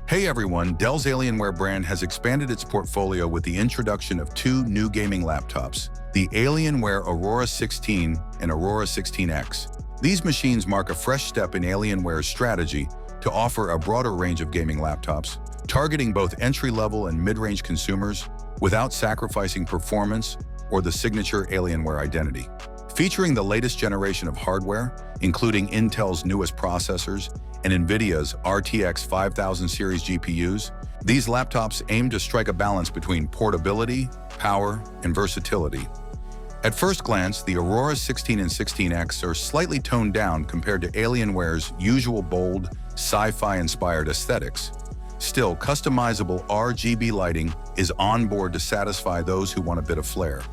Hey everyone, Dell's Alienware brand has expanded its portfolio with the introduction of two new gaming laptops, the Alienware Aurora 16 and Aurora 16X. These machines mark a fresh step in Alienware's strategy to offer a broader range of gaming laptops, targeting both entry-level and mid-range consumers without sacrificing performance or the signature Alienware identity. Featuring the latest generation of hardware, including Intel's newest processors and NVIDIA's RTX 5000 series GPUs, these laptops aim to strike a balance between portability, power, and versatility. At first glance, the Aurora 16 and 16X are slightly toned down compared to Alienware's usual bold, sci-fi-inspired aesthetics. Still, customizable RGB lighting is on board to satisfy those who want a bit of flair.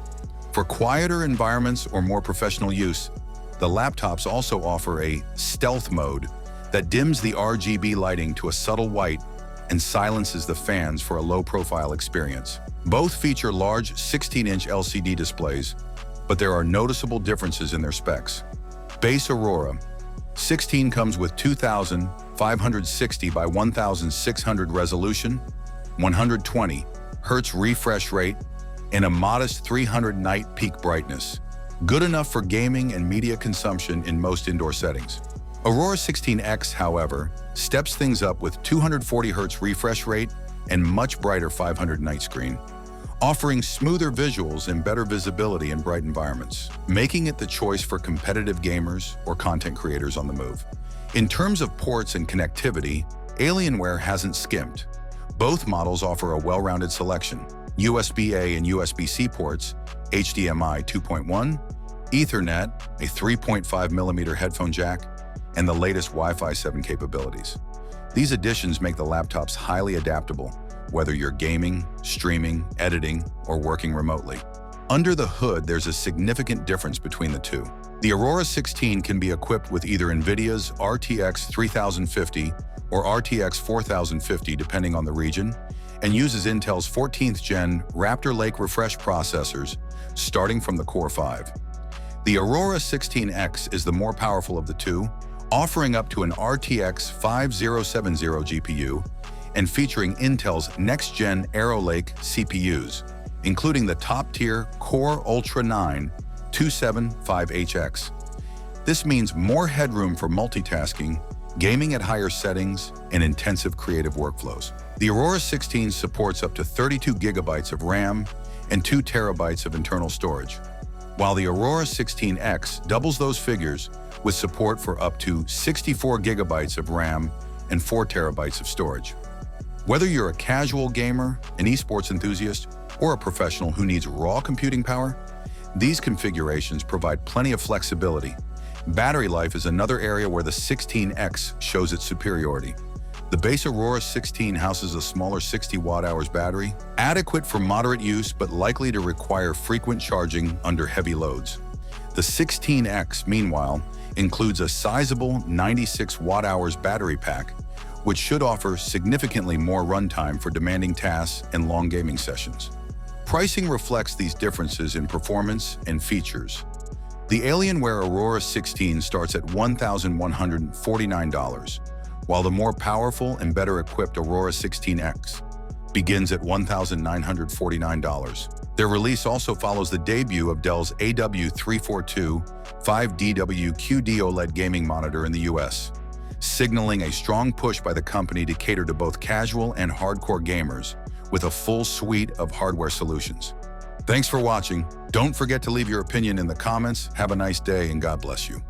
For quieter environments or more professional use, the laptops also offer a stealth mode that dims the RGB lighting to a subtle white and silences the fans for a low-profile experience. Both feature large 16-inch LCD displays, but there are noticeable differences in their specs. Base Aurora 16 comes with 2560 by 1600 resolution, 120 Hz refresh rate, and a modest 300 night peak brightness, good enough for gaming and media consumption in most indoor settings. Aurora 16X, however, steps things up with 240 Hz refresh rate and much brighter 500 night screen, offering smoother visuals and better visibility in bright environments, making it the choice for competitive gamers or content creators on the move. In terms of ports and connectivity, Alienware hasn't skimped. Both models offer a well-rounded selection: USB-A and USB-C ports, HDMI 2.1, Ethernet, a 3.5mm headphone jack, and the latest Wi-Fi 7 capabilities. These additions make the laptops highly adaptable, whether you're gaming, streaming, editing, or working remotely. Under the hood, there's a significant difference between the two. The Aurora 16 can be equipped with either NVIDIA's RTX 3050 or RTX 4050 depending on the region, and uses Intel's 14th Gen Raptor Lake refresh processors starting from the Core 5. The Aurora 16X is the more powerful of the two, offering up to an RTX 5070 GPU and featuring Intel's next-gen Arrow Lake CPUs, including the top-tier Core Ultra 9 275HX. This means more headroom for multitasking, gaming at higher settings, and intensive creative workflows. The Aurora 16 supports up to 32 GB of RAM and 2 TB of internal storage, while the Aurora 16X doubles those figures with support for up to 64 GB of RAM and 4 TB of storage. Whether you're a casual gamer, an esports enthusiast, or a professional who needs raw computing power, these configurations provide plenty of flexibility. Battery life is another area where the 16X shows its superiority. The base Aurora 16 houses a smaller 60 watt-hours battery, adequate for moderate use but likely to require frequent charging under heavy loads. The 16X, meanwhile, includes a sizable 96 watt-hours battery pack, which should offer significantly more runtime for demanding tasks and long gaming sessions. Pricing reflects these differences in performance and features. The Alienware Aurora 16 starts at $1,149, while the more powerful and better equipped Aurora 16X begins at $1,949. Their release also follows the debut of Dell's AW342 5DW QD OLED gaming monitor in the US, signaling a strong push by the company to cater to both casual and hardcore gamers with a full suite of hardware solutions. Thanks for watching. Don't forget to leave your opinion in the comments. Have a nice day and God bless you.